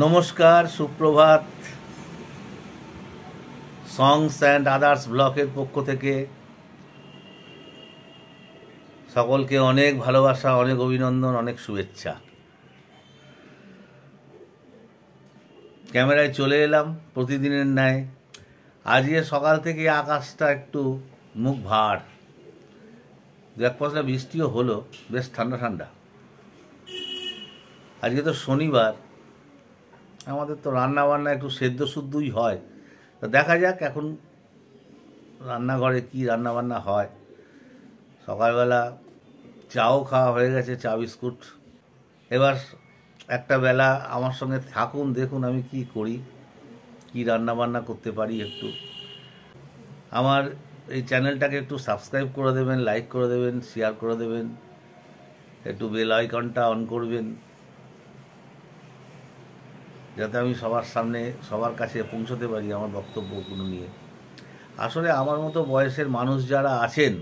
নমস্কার, সুপ্রভাত। সংস and others ব্লকের পক্ষ থেকে সকলকে অনেক ভালোবাসা, অনেক অভিনন্দন, অনেক শুভেচ্ছা। ক্যামেরায় চলে এলাম প্রতিদিনের ন্যায়। আজকে সকাল থেকে আকাশটা একটু মুখ ভার, এক পশলা বৃষ্টিও হলো, বেশ ঠান্ডা ঠান্ডা। আজকে তো শনিবার, আমাদের তো রান্না বান্না একটু সেদ্ধ শুদ্ধই হয়। তো দেখা যাক এখন রান্নাঘরে কি রান্না বান্না হয়। সকালবেলা চাও খাওয়া হয়ে গেছে, চা বিস্কুট। এবার একটা বেলা আমার সঙ্গে থাকুন, দেখুন আমি কি করি, কি রান্না বান্না করতে পারি। একটু আমার এই চ্যানেলটাকে একটু সাবস্ক্রাইব করে দেবেন, লাইক করে দেবেন, শেয়ার করে দেবেন, একটু বেল আইকনটা অন করবেন, যাতে আমি সবার সামনে সবার কাছে পৌঁছতে পারি আমার বক্তব্যগুলো নিয়ে। আসলে আমার মতো বয়সের মানুষ যারা আছেন,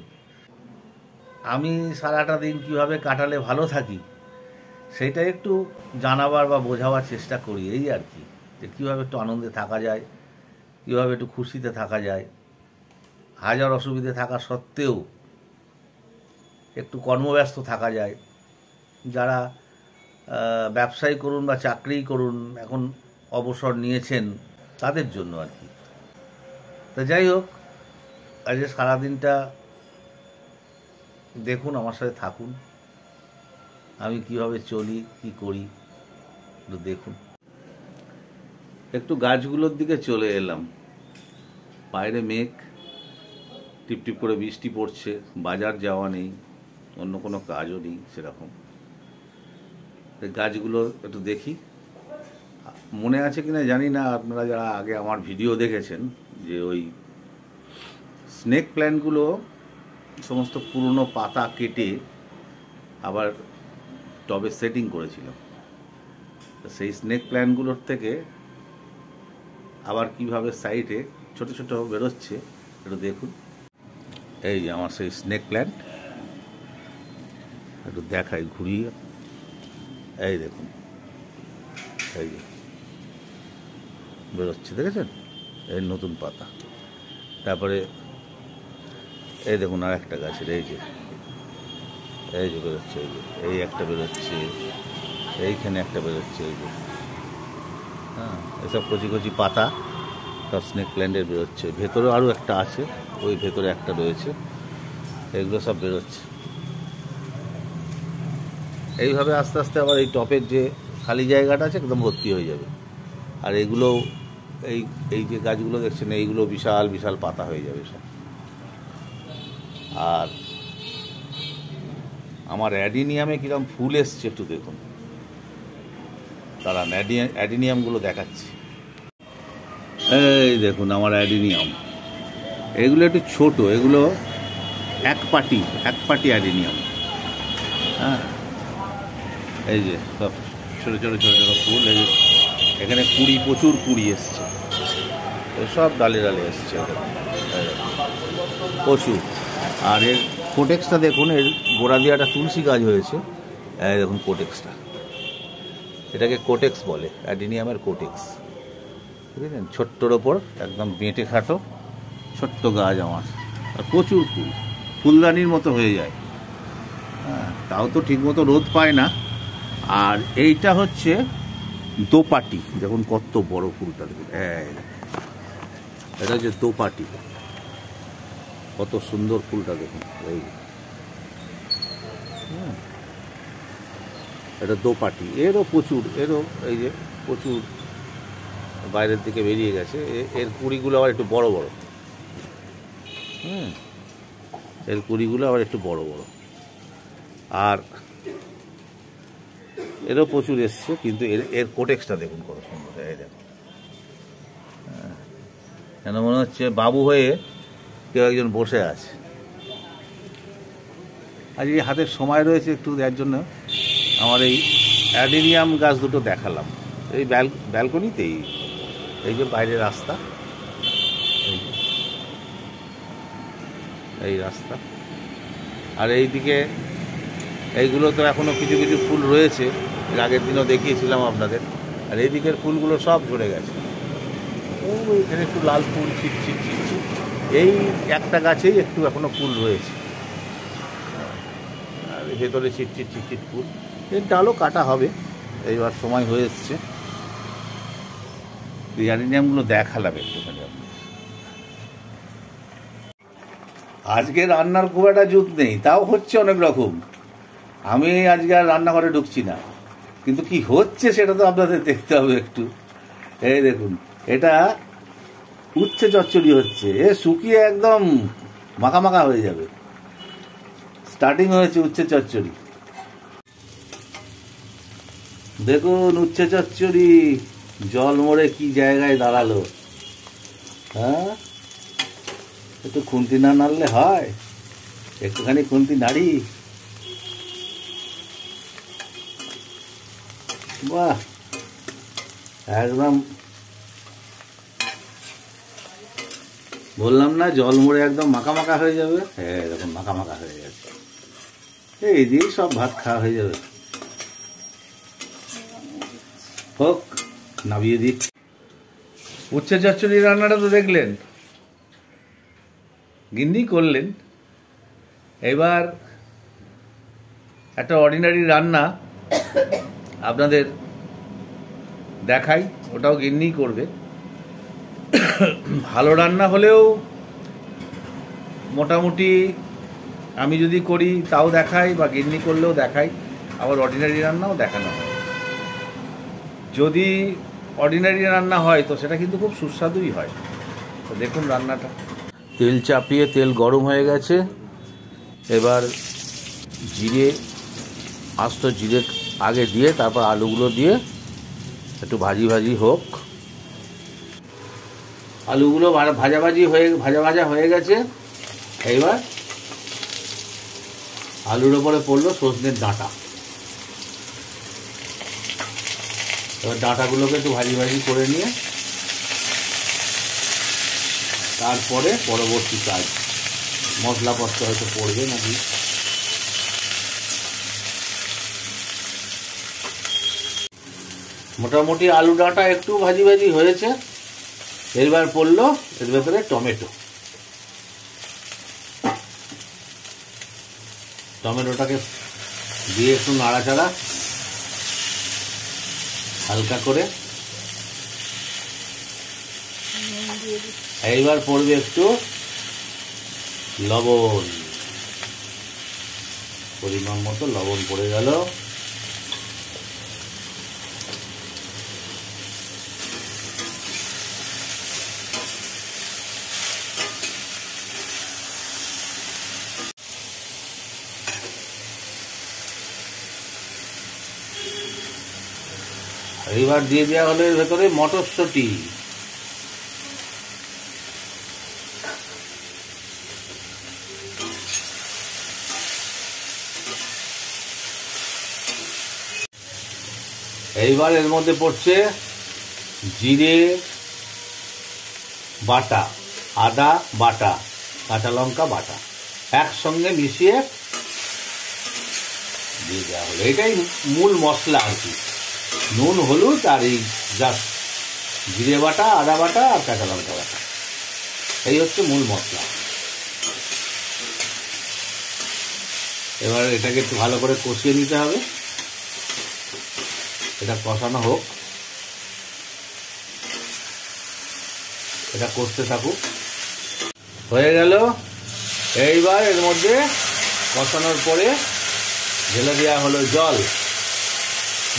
আমি সারাটা দিন কিভাবে কাটালে ভালো থাকি সেটা একটু জানাবার বা বোঝাবার চেষ্টা করি, এই আর কি। যে কীভাবে একটু আনন্দে থাকা যায়, কীভাবে একটু খুশিতে থাকা যায়, হাজার অসুবিধে থাকা সত্ত্বেও একটু কর্মব্যস্ত থাকা যায়। যারা ব্যবসায়ী করুন বা চাকরি করুন, এখন অবসর নিয়েছেন, তাদের জন্য আর কি। তো যাই হোক, আজকে সারাদিনটা দেখুন, আমার সাথে থাকুন, আমি কিভাবে চলি, কি করি একটু দেখুন। একটু গাছগুলোর দিকে চলে এলাম। বাইরে মেঘ, টিপটিপ করে বৃষ্টি পড়ছে, বাজার যাওয়া নেই, অন্য কোনো কাজও নেই সেরকম। গাছগুলো একটু দেখি। মনে আছে কিনা জানি না, আপনারা যারা আগে আমার ভিডিও দেখেছেন, যে ওই স্নেক প্ল্যান্টগুলো সমস্ত পুরনো পাতা কেটে আবার টবে সেটিং করেছিল। সেই স্নেক প্ল্যান্টগুলোর থেকে আবার কিভাবে সাইডে ছোট ছোট বেরোচ্ছে একটু দেখুন। এই যে আমার সেই স্নেক প্ল্যান্ট, একটু দেখাই ঘুরিয়ে। এই দেখুন, এই যে বেরোচ্ছে, দেখেছেন? এই নতুন পাতা। তারপরে এই দেখুন আর একটা গাছের, এই যে বেরোচ্ছে, এই একটা বেরোচ্ছে, এইখানে একটা বেরোচ্ছে, এই যে হ্যাঁ, এসব কচি কচি পাতা সব স্নেক প্ল্যান্টের বেরোচ্ছে। ভেতরেও আরও একটা আছে, ওই ভেতরে একটা রয়েছে, এগুলো সব বেরোচ্ছে। এইভাবে আস্তে আস্তে আবার এই টপের যে খালি জায়গাটা আছে একদম ভর্তি হয়ে যাবে। আর এগুলো এই যে গাছগুলো দেখছেন, এইগুলো বিশাল বিশাল পাতা হয়ে যাবে সব। আর আমার অ্যাডিনিয়ামে কিরকম ফুল এসছে একটু দেখুন। তারা অ্যাডিনিয়ামগুলো দেখাচ্ছি। এই দেখুন আমার অ্যাডিনিয়াম, এগুলো একটু ছোট, এগুলো এক পাটি অ্যাডিনিয়াম। হ্যাঁ, এই যে সব ছোটো ছোটো ছোটো ছোটো ফুল। এই যে এখানে প্রচুর কুড়ি এসছে, সব ডালে ডালে এসছে প্রচুর। আর এর কোটেক্সটা দেখুন, এর গোড়া দিয়ে একটা তুলসী গাছ হয়েছে। এই দেখুন কোটেক্সটা, এটাকে কোটেক্স বলে, অ্যাডিনিয়ামের কোটেক্স। বুঝলেন? ছোট্টর ওপর একদম বেঁটে খাটো ছোট্ট গাছ আমার, আর প্রচুর ফুলদানির মতো হয়ে যায়। হ্যাঁ, তাও তো ঠিকমতো রোদ পায় না। আর এইটা হচ্ছে দোপাটি, দেখুন কত বড় ফুলটা, দেখুন এটা হচ্ছে দোপাটি, কত সুন্দর ফুলটা দেখুন। এই এটা দোপাটি, এরও এই যে প্রচুর বাইরের দিকে বেরিয়ে গেছে। এর কুড়িগুলো আবার একটু বড় বড়। এর কুড়িগুলো আবার একটু বড় বড়। আর এরও প্রচুর এসছে, কিন্তু এর কোটেক্সটা দেখুন কত সুন্দর। এই দেখুন, যেন মনে হচ্ছে বাবু হয়ে কেউ একজন বসে আছে। আজ এই হাতের সময় রয়েছে একটু, এর জন্য আমার এই অ্যাডিনিয়াম গাছ দুটো দেখালাম। এই ব্যালকনিতেই, এই যে বাইরের রাস্তা, এই রাস্তা, আর এইদিকে এইগুলো তো এখনও কিছু কিছু ফুল রয়েছে। এর আগের দিনও দেখিয়েছিলাম আপনাদের। আর এদিকের ফুলগুলো সব ঝরে গেছে। ও এখানে একটু লাল ফুল ছিটছিট ছিটছিট, এই একটা গাছেই একটু এখনো ফুল রয়েছে, আর ভেতরে ছিটছিট ছিটছিট ফুল। এর ডালও কাটা হবে, এইবার সময় হয়ে এসছে। অ্যাডেনিয়ামগুলো দেখালাম একটুখানি। আজকে রান্নার খুব একটা জুত নেই, তাও হচ্ছে অনেক রকম। আমি আজকে আর রান্নাঘরে ঢুকছি না, কিন্তু কি হচ্ছে সেটা তো আপনাদের দেখতে হবে একটু। এই দেখুন, এটা উচ্ছে চচ্চড়ি হচ্ছে। এ শুকিয়ে একদম মাখা মাখা হয়ে যাবে। স্টার্টিং হয়েছে উচ্ছে চচ্চড়ি। দেখুন উচ্ছে চচ্চড়ি জল মরে কি জায়গায় দাঁড়ালো। হ্যাঁ, একটু খুন্তি না নাড়লে হয়? একটুখানি খুন্তি নাড়ি। বাহ, একদম বললাম না জল মরে একদম মাখা মাখা হয়ে যাবে। হ্যাঁ, এরকম মাখা মাখা হয়ে গেছে। এই দিয়ে সব ভাত খাওয়া হয়ে যাবে। হোক, নামিয়ে দিক। উচ্ছে চচ্চড়ি রান্নাটা তো দেখলেন, গিন্নি করলেন। এবার একটা অর্ডিনারি রান্না আপনাদের দেখাই, ওটাও গিন্নি করবে। ভালো রান্না হলেও মোটামুটি আমি যদি করি তাও দেখাই, বা গিন্নি করলেও দেখাই, আবার অর্ডিনারি রান্নাও দেখানো হয়। যদি অর্ডিনারি রান্না হয় তো সেটা কিন্তু খুব সুস্বাদুই হয়। তো দেখুন রান্নাটা। তেল চাপিয়ে তেল গরম হয়ে গেছে। এবার জিরে, আস্ত জিরে আগে দিয়ে তারপর আলুগুলো দিয়ে একটু ভাজি ভাজি হোক। আলুগুলো ভাজা ভাজা হয়ে গেছে। এইবার আলুর ওপরে পড়লো সজনের ডাঁটা। এবার ডাঁটাগুলোকে একটু ভাজি ভাজি করে নিয়ে তারপরে পরবর্তী কাজ, মশলাপত্র হয়তো পড়বে নাকি। মোটামুটি আলু ডাঁটা একটু ভাজি ভাজি হয়েছে। এবার পড়লো এর ভেতরে টমেটো। টমেটোটাকে দিয়ে একটু নাড়াচাড়া হালকা করে। এইবার পড়বে একটু লবণ, পরিমাণ মতো লবণ পড়ে গেল। এইবার দিয়ে দেওয়া হলো এর ভেতরে মটরশুঁটি। এইবার এর মধ্যে পড়ছে জিরে বাটা, আদা বাটা, কাঁচা লঙ্কা বাটা, একসঙ্গে মিশিয়ে দিয়ে দেওয়া হলো। এটাই মূল মশলা আর কি। নুন, হলুদ আর এই জাস্ট জিরে বাটা, আদা বাটা আর কাঁচা লঙ্কা বাটা, এই হচ্ছে মূল মশলা। এবার এটাকে একটু ভালো করে কষিয়ে নিতে হবে। এটা কষানো হোক, এটা কষতে থাকুক। হয়ে গেল। এইবার এর মধ্যে কষানোর পরে ঢেলে দেওয়া হলো জল।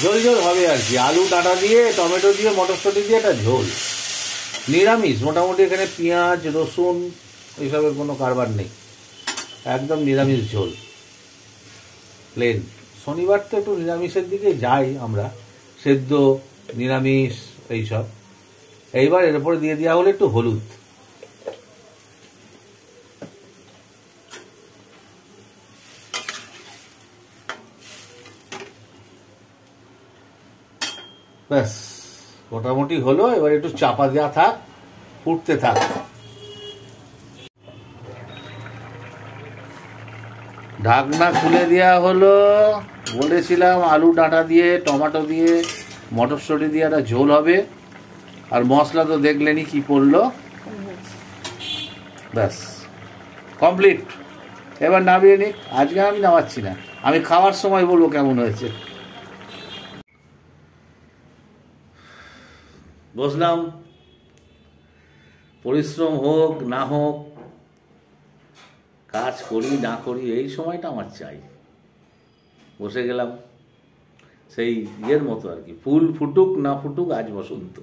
ঝোল ঝোল হবে আর কি। আলু ডাঁটা দিয়ে, টমেটো দিয়ে, মটরশুঁটি দিয়ে একটা ঝোল। নিরামিষ মোটামুটি, এখানে পেঁয়াজ রসুন এইসবের কোনো কারবার নেই, একদম নিরামিষ ঝোল, প্লেন। শনিবার তো একটু নিরামিষের দিকে যাই আমরা, সেদ্ধ নিরামিষ এইসব। এইবার এর উপরে দিয়ে দেওয়া হলো একটু হলুদ। ব্যাস মোটামুটি হলো। এবার একটু চাপা দেওয়া থাক, ফুটতে থাক। ঢাকনা খুলে দেওয়া হলো। বলেছিলাম আলু ডাঁটা দিয়ে, টমেটো দিয়ে মটরশুঁটি দিয়ে একটা ঝোল হবে। আর মশলা তো দেখলেনি কি পড়লো, ব্যাস কমপ্লিট। এবার নামিয়ে নিক। আজকে আমি নামাচ্ছি না, আমি খাওয়ার সময় বলবো কেমন হয়েছে। বসলাম, পরিশ্রম হোক না হোক, কাজ করি না করি, এই সময়টা আমার চাই। বসে গেলাম সেই ইয়ের মতো আর কি, ফুল ফুটুক না ফুটুক আজ বসন্ত।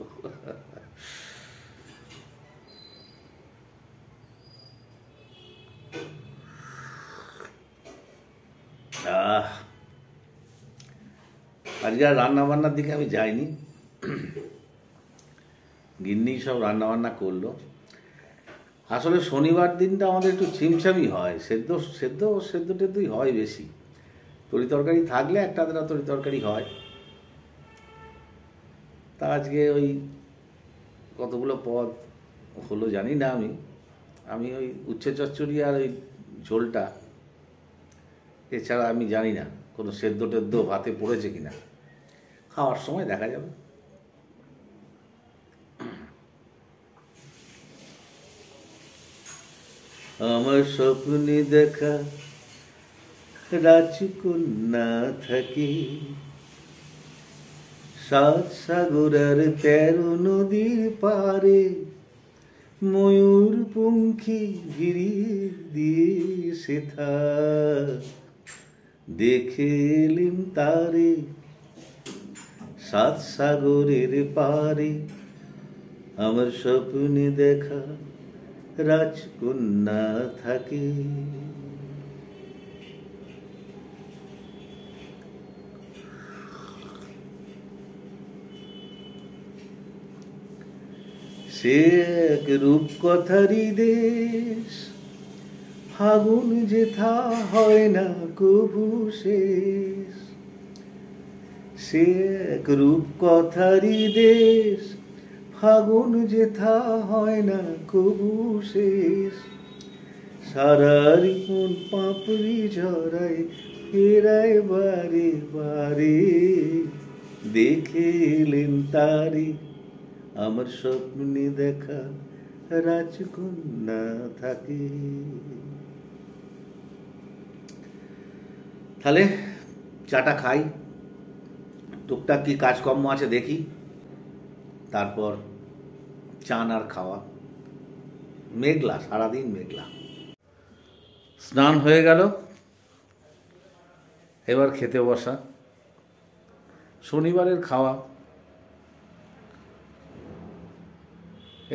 আজকে আর রান্না বান্নার দিকে আমি যাইনি, গিন্নি সব রান্না বান্না করলো। আসলে শনিবার দিনটা আমাদের একটু ছিমছামি হয়, সেদ্ধ সেদ্ধ সেদ্ধ টেদ্ধই হয় বেশি। তরি তরকারি থাকলে একটা আধটা তরি তরকারি হয়। তা আজকে ওই কতগুলো পদ হলো জানি না, আমি ওই উচ্ছে চচ্চড়ি আর ওই ঝোলটা, এছাড়া আমি জানি না কোনো সেদ্ধ টেদ্ধ ভাতে পড়েছে কিনা। খাওয়ার সময় দেখা যাবে। আমার স্বপ্নে দেখা রাজকন্যা থাকে, 7 সাগরের 13 নদীর পারে, ময়ূর পঙ্খী ঘিরিয়ে দিয়ে সেথা, দেখে এলেম তারে 7 সাগরের পারে। আমার স্বপ্নে দেখা রাজকন্যা থাকে। সে এক রূপকথারই দেশ, ফাগুন যেথা হয় না কভু শেষ। সে এক রূপকথারই দেশ, ফাগুন যেথা হয় না কভু শেষ। সারারি মন পাপড়ি ঝরায়, ফেরায় বারে বারে, দেখে এলেন তারে। আমার স্বপ্নে দেখা রাজকন্যা থাকে। তাহলে চাটা খাই, টুকটাক কি কাজকর্ম আছে দেখি, তারপর চান আর খাওয়া। মেঘলা, সারাদিন মেঘলা। স্নান হয়ে গেল, এবার খেতে বসা। শনিবারের খাওয়া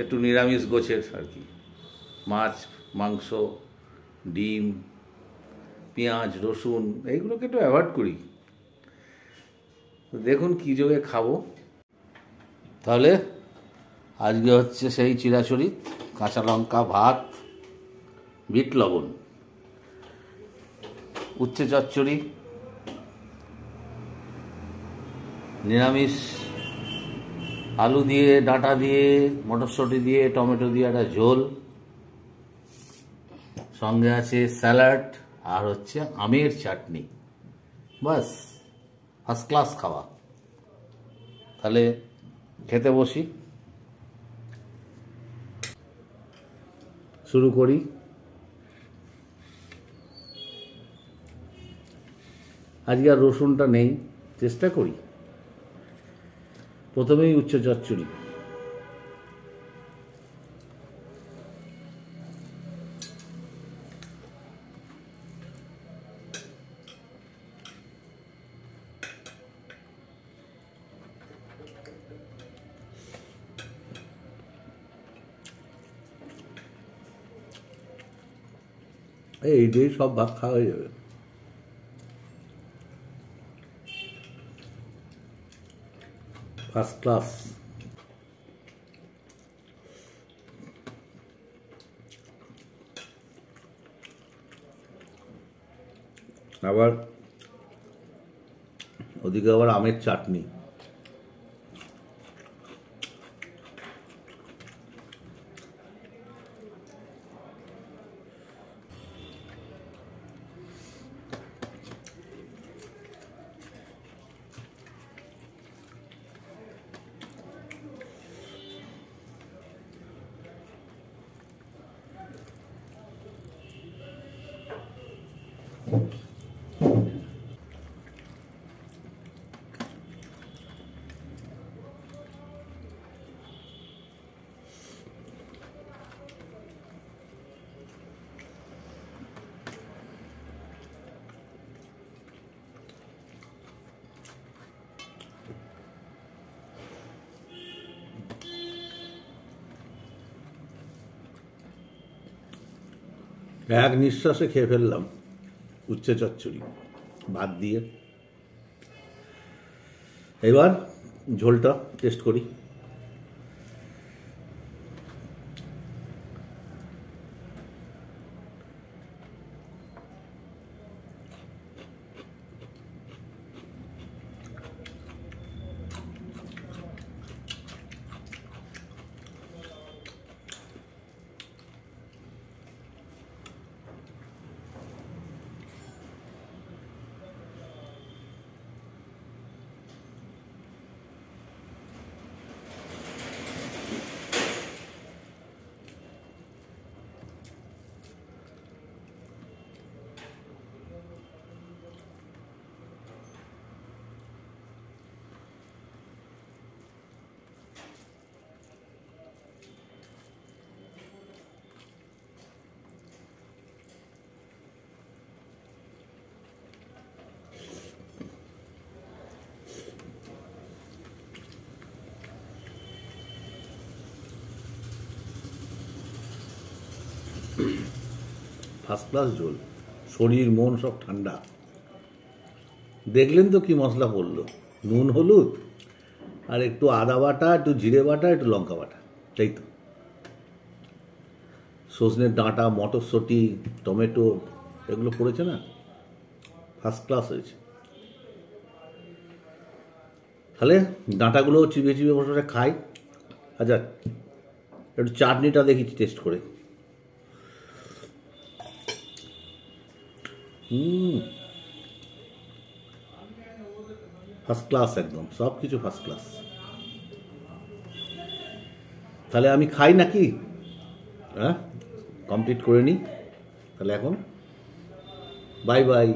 একটু নিরামিষ গোছের আর কি, মাছ মাংস ডিম পেঁয়াজ রসুন এইগুলোকে একটু অ্যাভয়েড করি। দেখুন কী যোগে খাবো। তাহলে আজকে হচ্ছে সেই চিরাচরি, কাঁচা লঙ্কা ভাত, বিট লবণ, উচ্ছে চচ্চড়ি, নিরামিষ আলু দিয়ে ডাঁটা দিয়ে মটরশুঁটি দিয়ে টমেটো দিয়ে একটা ঝোল, সঙ্গে আছে স্যালাড আর হচ্ছে আমের চাটনি। বাস ফার্স্ট ক্লাস খাওয়া। তাহলে খেতে বসি, শুরু করি। আজকে আর রসুনটা নেই, চেষ্টা করি। প্রথমেই উচ্ছে চচ্চড়ি। এই দিয়ে সব ভাত খাওয়া হয়ে যাবে। First class. আবার ওদিকে আবার আমের চাটনি। এক নিঃশ্বাসে খেয়ে ফেললাম উচ্ছে চচ্চড়ি ভাত দিয়ে। এবার ঝোলটা টেস্ট করি। ফার্স্ট ক্লাস ঝোল, শরীর মন সব ঠান্ডা। দেখলেন তো কি মশলা পড়লো, নুন হলুদ আর একটু আদা বাটা, একটু জিরে বাটা, একটু লঙ্কা বাটা, তাই তো। সজনের ডাঁটা, মটরশুঁটি, টমেটো এগুলো পড়েছে না, ফার্স্ট ক্লাস হয়েছে। তাহলে ডাঁটাগুলো চিবিয়ে চিবিয়ে বসে বসে খাই। আচ্ছা একটু চাটনিটা দেখি টেস্ট করে। ফার্স্ট ক্লাস, একদম সব কিছু ফার্স্ট ক্লাস। তাহলে আমি খাই নাকি? হ্যাঁ, কমপ্লিট করে নিই তাহলে। এখন বাই বাই।